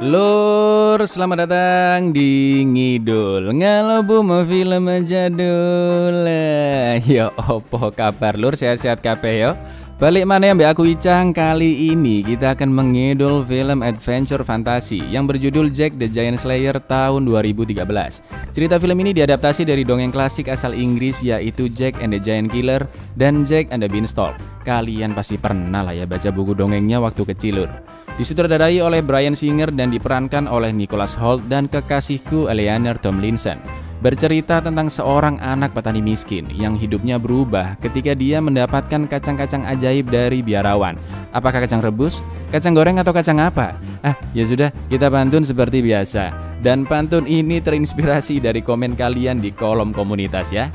Lur, selamat datang di Ngidul Ngalobu film jadul. Yo opo kabar lur, sehat-sehat kabeh yo. Balik mana yang aku Icang. Kali ini kita akan mengidul film adventure fantasi yang berjudul Jack the Giant Slayer tahun 2013. Cerita film ini diadaptasi dari dongeng klasik asal Inggris yaitu Jack and the Giant Killer dan Jack and the Beanstalk. Kalian pasti pernah lah ya baca buku dongengnya waktu kecil lur. Disutradarai oleh Bryan Singer dan diperankan oleh Nicholas Hoult dan kekasihku Eleanor Tomlinson. Bercerita tentang seorang anak petani miskin yang hidupnya berubah ketika dia mendapatkan kacang-kacang ajaib dari biarawan. Apakah kacang rebus, kacang goreng atau kacang apa? Ya sudah, kita pantun seperti biasa. Dan pantun ini terinspirasi dari komen kalian di kolom komunitas ya.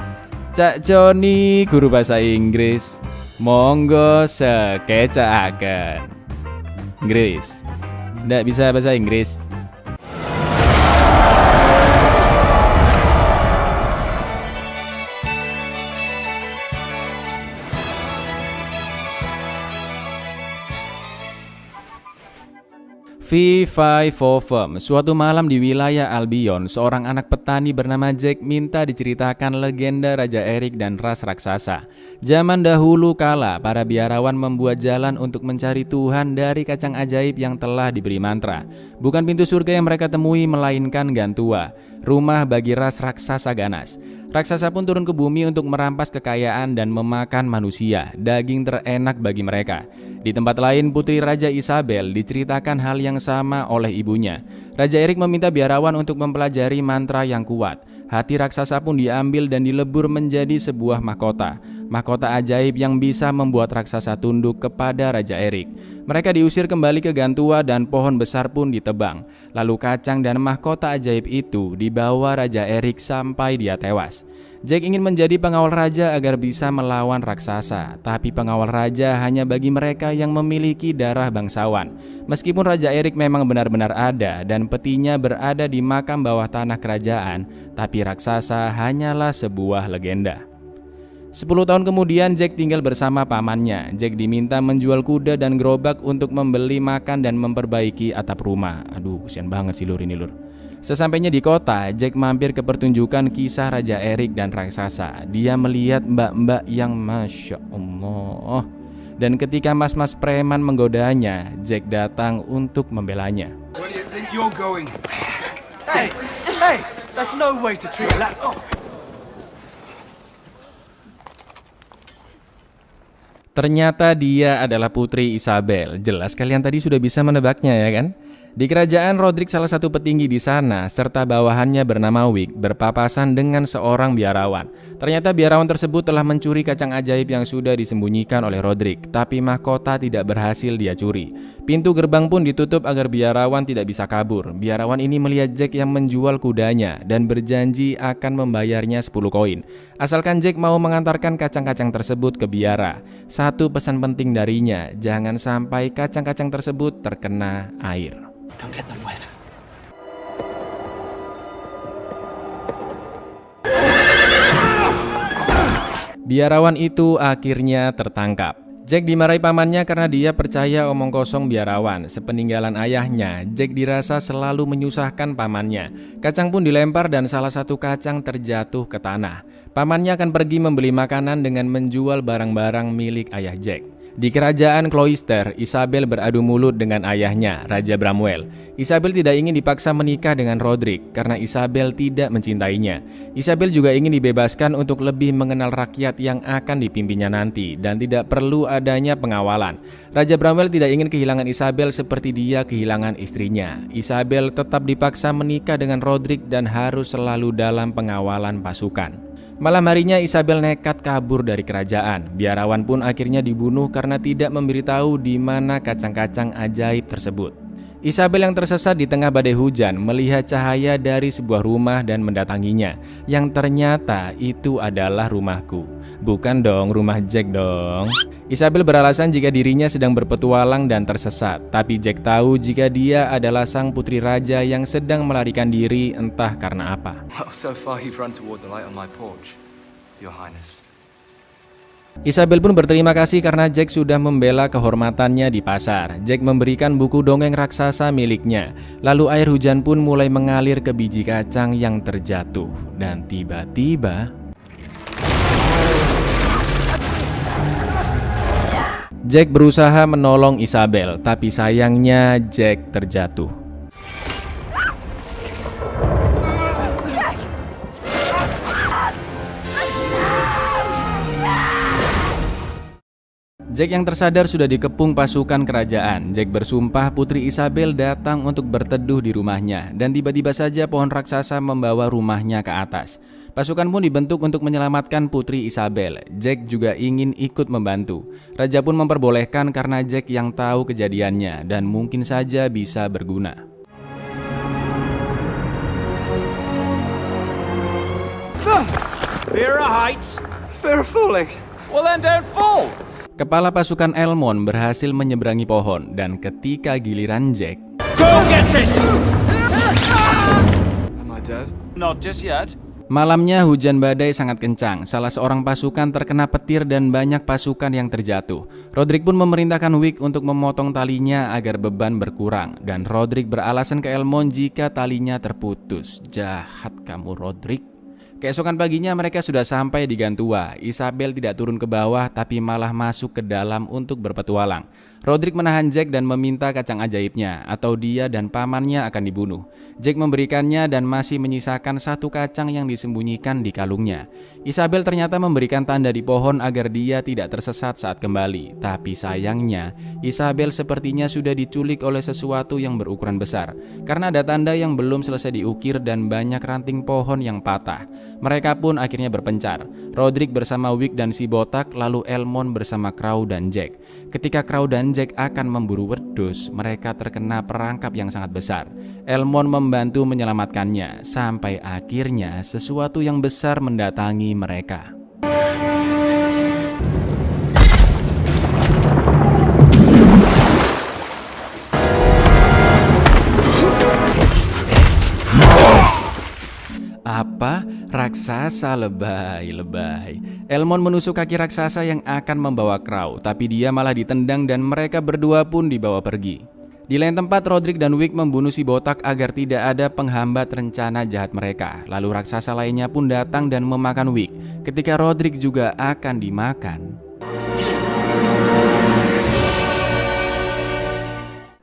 Cak Joni, guru bahasa Inggris, monggo sekecaaken. Inggris. Nggak bisa bahasa Inggris. V5 suatu malam di wilayah Albion, seorang anak petani bernama Jack minta diceritakan legenda Raja Erik dan ras raksasa. Zaman dahulu kala, para biarawan membuat jalan untuk mencari Tuhan dari kacang ajaib yang telah diberi mantra. Bukan pintu surga yang mereka temui, melainkan Gantua, rumah bagi ras raksasa ganas. Raksasa pun turun ke bumi untuk merampas kekayaan dan memakan manusia, daging terenak bagi mereka. Di tempat lain, putri Raja Isabel diceritakan hal yang sama oleh ibunya. Raja Erik meminta biarawan untuk mempelajari mantra yang kuat. Hati raksasa pun diambil dan dilebur menjadi sebuah mahkota. Mahkota ajaib yang bisa membuat raksasa tunduk kepada Raja Erik. Mereka diusir kembali ke Gantua dan pohon besar pun ditebang. Lalu kacang dan mahkota ajaib itu dibawa Raja Erik sampai dia tewas. Jack ingin menjadi pengawal raja agar bisa melawan raksasa, tapi pengawal raja hanya bagi mereka yang memiliki darah bangsawan. Meskipun Raja Erik memang benar-benar ada dan petinya berada di makam bawah tanah kerajaan, tapi raksasa hanyalah sebuah legenda. 10 tahun kemudian Jack tinggal bersama pamannya. Jack diminta menjual kuda dan gerobak untuk membeli makan dan memperbaiki atap rumah. Aduh, kasihan banget sih lur ini lur. Sesampainya di kota, Jack mampir ke pertunjukan kisah Raja Erik dan raksasa. Dia melihat mbak-mbak yang Masya Allah. Dan ketika mas-mas preman menggodanya, Jack datang untuk membelanya. Where do you think you're going? Hey, that's no way to treat a lad. Ternyata dia adalah Putri Isabel. Jelas kalian tadi sudah bisa menebaknya ya kan? Di kerajaan, Roderick salah satu petinggi di sana serta bawahannya bernama Wick berpapasan dengan seorang biarawan. Ternyata biarawan tersebut telah mencuri kacang ajaib yang sudah disembunyikan oleh Roderick, tapi mahkota tidak berhasil dia curi. Pintu gerbang pun ditutup agar biarawan tidak bisa kabur. Biarawan ini melihat Jack yang menjual kudanya dan berjanji akan membayarnya 10 koin. Asalkan Jack mau mengantarkan kacang-kacang tersebut ke biara. Satu pesan penting darinya, jangan sampai kacang-kacang tersebut terkena air. Don't get them wet. Biarawan itu akhirnya tertangkap. Jack dimarahi pamannya karena dia percaya omong kosong biarawan. Sepeninggalan ayahnya, Jack dirasa selalu menyusahkan pamannya. Kacang pun dilempar dan salah satu kacang terjatuh ke tanah. Pamannya akan pergi membeli makanan dengan menjual barang-barang milik ayah Jack. Di kerajaan Cloister, Isabel beradu mulut dengan ayahnya, Raja Bramwell. Isabel tidak ingin dipaksa menikah dengan Roderick karena Isabel tidak mencintainya. Isabel juga ingin dibebaskan untuk lebih mengenal rakyat yang akan dipimpinnya nanti dan tidak perlu adanya pengawalan. Raja Bramwell tidak ingin kehilangan Isabel seperti dia kehilangan istrinya. Isabel tetap dipaksa menikah dengan Roderick dan harus selalu dalam pengawalan pasukan. Malam harinya Isabel nekat kabur dari kerajaan. Biarawan pun akhirnya dibunuh karena tidak memberitahu di mana kacang-kacang ajaib tersebut. Isabel yang tersesat di tengah badai hujan melihat cahaya dari sebuah rumah dan mendatanginya. Yang ternyata itu adalah rumahku. Bukan dong, rumah Jack dong. Isabel beralasan jika dirinya sedang berpetualang dan tersesat. Tapi Jack tahu jika dia adalah sang putri raja yang sedang melarikan diri entah karena apa. Well, so far you've run toward the light on my porch, Your Highness. Isabel pun berterima kasih karena Jack sudah membela kehormatannya di pasar. Jack memberikan buku dongeng raksasa miliknya. Lalu air hujan pun mulai mengalir ke biji kacang yang terjatuh. Dan tiba-tiba Jack berusaha menolong Isabel, tapi sayangnya Jack terjatuh. Jack yang tersadar sudah dikepung pasukan kerajaan. Jack bersumpah Putri Isabel datang untuk berteduh di rumahnya, dan tiba-tiba saja pohon raksasa membawa rumahnya ke atas. Pasukan pun dibentuk untuk menyelamatkan Putri Isabel. Jack juga ingin ikut membantu. Raja pun memperbolehkan karena Jack yang tahu kejadiannya dan mungkin saja bisa berguna. Fear of heights. Fear of falling. Well then don't fall. Kepala pasukan Elmond berhasil menyeberangi pohon, dan ketika giliran Jack, Go get it! Am I dead? Not just yet. Malamnya hujan badai sangat kencang. Salah seorang pasukan terkena petir dan banyak pasukan yang terjatuh. Roderick pun memerintahkan Wick untuk memotong talinya agar beban berkurang, dan Roderick beralasan ke Elmond jika talinya terputus. Jahat kamu, Roderick. Keesokan paginya mereka sudah sampai di Gantua. Isabel tidak turun ke bawah tapi malah masuk ke dalam untuk berpetualang. Roderick menahan Jack dan meminta kacang ajaibnya, atau dia dan pamannya akan dibunuh. Jack memberikannya dan masih menyisakan satu kacang yang disembunyikan di kalungnya. Isabel ternyata memberikan tanda di pohon agar dia tidak tersesat saat kembali. Tapi sayangnya, Isabel sepertinya sudah diculik oleh sesuatu yang berukuran besar, karena ada tanda yang belum selesai diukir dan banyak ranting pohon yang patah. Mereka pun akhirnya berpencar. Roderick bersama Wick dan si botak, lalu Elmond bersama Crow dan Jack. Ketika Crow dan Jack akan memburu wedus, mereka terkena perangkap yang sangat besar. Elmond membantu menyelamatkannya, sampai akhirnya sesuatu yang besar mendatangi mereka. Apa? Raksasa lebay. Elmond menusuk kaki raksasa yang akan membawa Crow, tapi dia malah ditendang dan mereka berdua pun dibawa pergi. Di lain tempat, Roderick dan Wick membunuh si botak agar tidak ada penghambat rencana jahat mereka. Lalu raksasa lainnya pun datang dan memakan Wick. Ketika Roderick juga akan dimakan,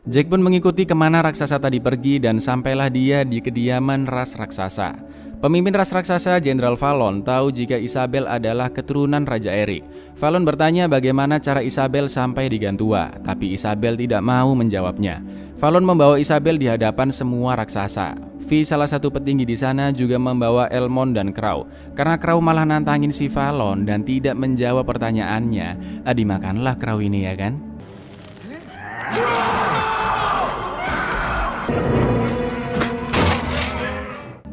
Jack pun mengikuti kemana raksasa tadi pergi dan sampailah dia di kediaman ras raksasa. Pemimpin ras raksasa, Jenderal Fallon, tahu jika Isabel adalah keturunan Raja Erik. Fallon bertanya bagaimana cara Isabel sampai di Gantua, tapi Isabel tidak mau menjawabnya. Fallon membawa Isabel di hadapan semua raksasa. Vi, salah satu petinggi di sana, juga membawa Elmond dan Crow. Karena Crow malah nantangin si Fallon dan tidak menjawab pertanyaannya, dimakanlah Crow ini ya kan?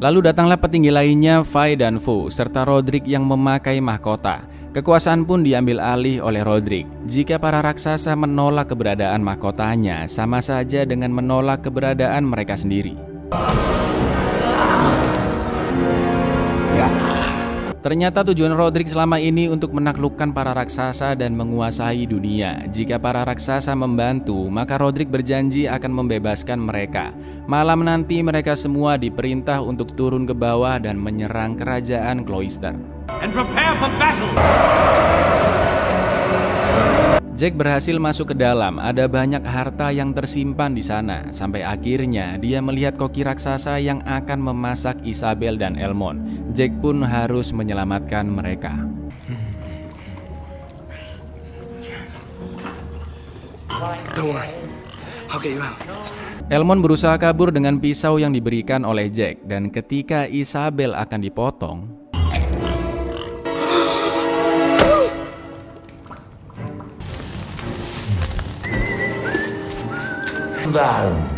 Lalu datanglah petinggi lainnya, Vi dan Fu, serta Roderick yang memakai mahkota. Kekuasaan pun diambil alih oleh Roderick. Jika para raksasa menolak keberadaan mahkotanya, sama saja dengan menolak keberadaan mereka sendiri. Ternyata tujuan Roderick selama ini untuk menaklukkan para raksasa dan menguasai dunia. Jika para raksasa membantu, maka Roderick berjanji akan membebaskan mereka. Malam nanti mereka semua diperintah untuk turun ke bawah dan menyerang kerajaan Cloister. And prepare for battle. Jack berhasil masuk ke dalam. Ada banyak harta yang tersimpan di sana. Sampai akhirnya dia melihat koki raksasa yang akan memasak Isabel dan Elmond. Jack pun harus menyelamatkan mereka. Don't worry. I'll get you out. Elmond berusaha kabur dengan pisau yang diberikan oleh Jack, dan ketika Isabel akan dipotong, I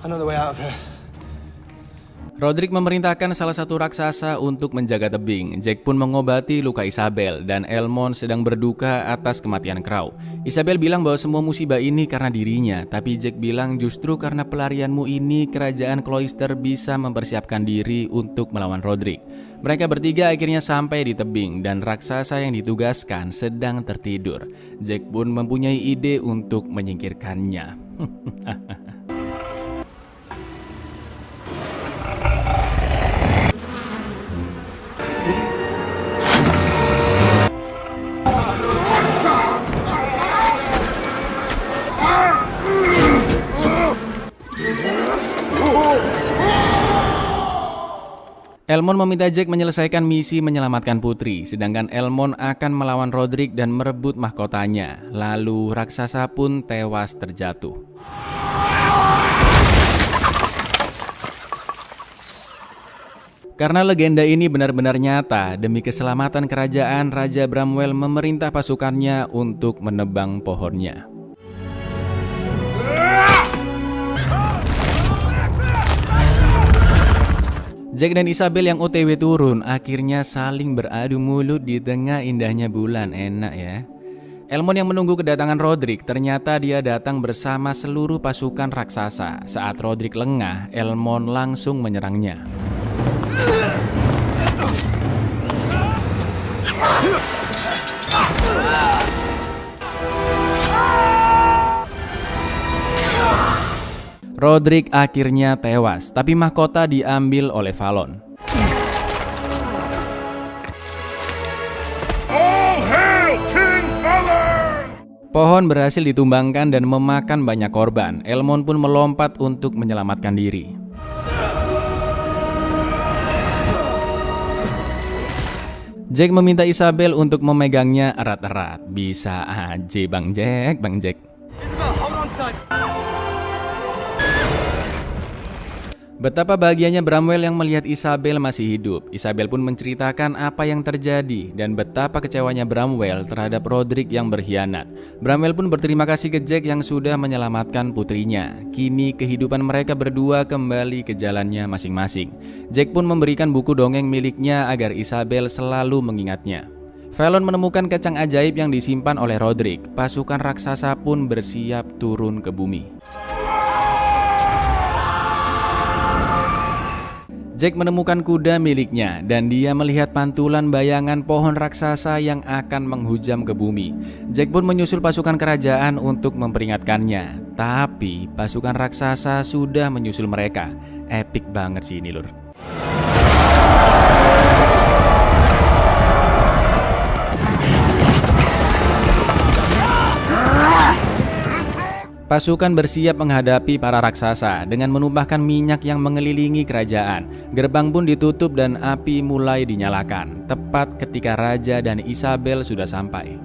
know the way out of here. Roderick memerintahkan salah satu raksasa untuk menjaga tebing. Jack pun mengobati luka Isabel dan Elmond sedang berduka atas kematian Crow. Isabel bilang bahwa semua musibah ini karena dirinya, tapi Jack bilang justru karena pelarianmu ini kerajaan Cloister bisa mempersiapkan diri untuk melawan Roderick. Mereka bertiga akhirnya sampai di tebing dan raksasa yang ditugaskan sedang tertidur. Jack pun mempunyai ide untuk menyingkirkannya. Elmond meminta Jack menyelesaikan misi menyelamatkan putri, sedangkan Elmond akan melawan Roderick dan merebut mahkotanya. Lalu raksasa pun tewas terjatuh. Karena legenda ini benar-benar nyata, demi keselamatan kerajaan, Raja Bramwell memerintah pasukannya untuk menebang pohonnya. Jack dan Isabel yang OTW turun akhirnya saling beradu mulut di tengah indahnya bulan. Enak ya. Elmond yang menunggu kedatangan Roderick, ternyata dia datang bersama seluruh pasukan raksasa. Saat Roderick lengah, Elmond langsung menyerangnya. Roderick akhirnya tewas, tapi mahkota diambil oleh Fallon. All hail King Fallon! Pohon berhasil ditumbangkan dan memakan banyak korban. Elmond pun melompat untuk menyelamatkan diri. Jack meminta Isabel untuk memegangnya erat-erat. Bisa aja Bang Jack, Bang Jack. Isabel, hold on tight. Betapa bahagianya Bramwell yang melihat Isabel masih hidup. Isabel pun menceritakan apa yang terjadi dan betapa kecewanya Bramwell terhadap Roderick yang berkhianat. Bramwell pun berterima kasih ke Jack yang sudah menyelamatkan putrinya. Kini kehidupan mereka berdua kembali ke jalannya masing-masing. Jack pun memberikan buku dongeng miliknya agar Isabel selalu mengingatnya. Fallon menemukan kacang ajaib yang disimpan oleh Roderick. Pasukan raksasa pun bersiap turun ke bumi. Jack menemukan kuda miliknya dan dia melihat pantulan bayangan pohon raksasa yang akan menghujam ke bumi. Jack pun menyusul pasukan kerajaan untuk memperingatkannya. Tapi pasukan raksasa sudah menyusul mereka. Epic banget sih ini lur. Pasukan bersiap menghadapi para raksasa dengan menumpahkan minyak yang mengelilingi kerajaan. Gerbang pun ditutup dan api mulai dinyalakan, tepat ketika Raja dan Isabel sudah sampai.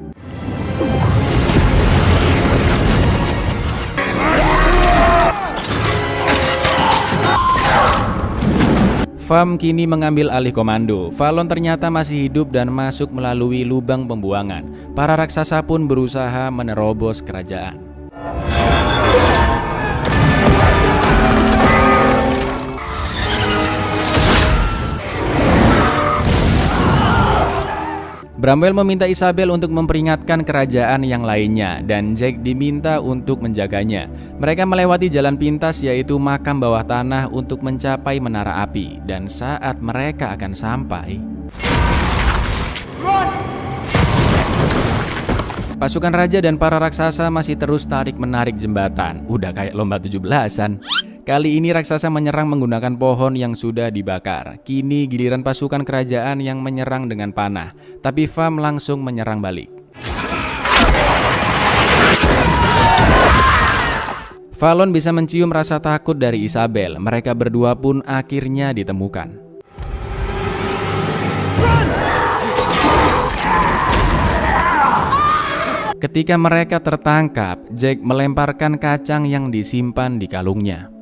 Vam kini mengambil alih komando. Fallon ternyata masih hidup dan masuk melalui lubang pembuangan. Para raksasa pun berusaha menerobos kerajaan. Bramwell meminta Isabel untuk memperingatkan kerajaan yang lainnya dan Jack diminta untuk menjaganya. Mereka melewati jalan pintas yaitu makam bawah tanah untuk mencapai menara api. Dan saat mereka akan sampai, pasukan raja dan para raksasa masih terus tarik-menarik jembatan. Udah kayak lomba 17-an. Kali ini raksasa menyerang menggunakan pohon yang sudah dibakar. Kini giliran pasukan kerajaan yang menyerang dengan panah. Tapi Vam langsung menyerang balik. Fallon bisa mencium rasa takut dari Isabel. Mereka berdua pun akhirnya ditemukan. Ketika mereka tertangkap, Jack melemparkan kacang yang disimpan di kalungnya.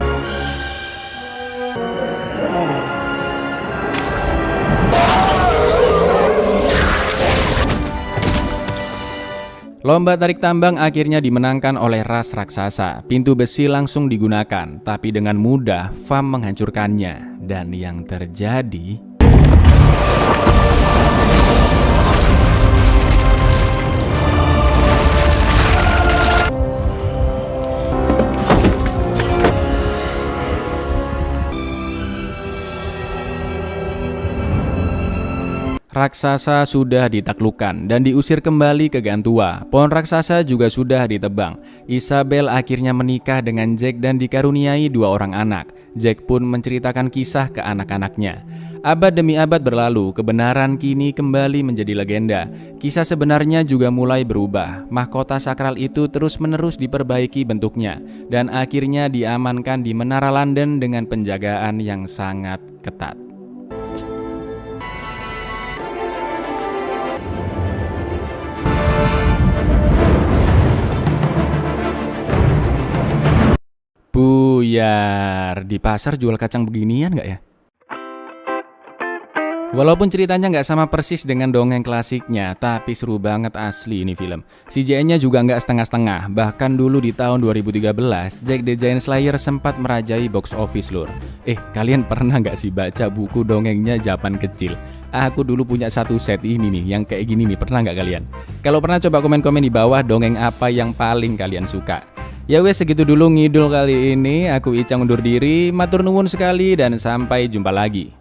Lomba tarik tambang akhirnya dimenangkan oleh ras raksasa. Pintu besi langsung digunakan, tapi dengan mudah Vam menghancurkannya. Dan yang terjadi... Raksasa sudah ditaklukkan dan diusir kembali ke Gantua. Pohon raksasa juga sudah ditebang. Isabel akhirnya menikah dengan Jack dan dikaruniai 2 orang anak. Jack pun menceritakan kisah ke anak-anaknya. Abad demi abad berlalu, kebenaran kini kembali menjadi legenda. Kisah sebenarnya juga mulai berubah. Mahkota sakral itu terus-menerus diperbaiki bentuknya dan akhirnya diamankan di Menara London dengan penjagaan yang sangat ketat. Buyar, di pasar jual kacang beginian nggak ya? Walaupun ceritanya nggak sama persis dengan dongeng klasiknya, tapi seru banget asli ini film. CGI-nya juga nggak setengah-setengah, bahkan dulu di tahun 2013, Jack the Giant Slayer sempat merajai box office lur. Kalian pernah nggak sih baca buku dongengnya Japan Kecil? Aku dulu punya satu set ini nih, yang kayak gini nih, pernah nggak kalian? Kalau pernah coba komen-komen di bawah dongeng apa yang paling kalian suka. Ya wes, segitu dulu ngidul kali ini. Aku Icang undur diri, matur nuwun sekali dan sampai jumpa lagi.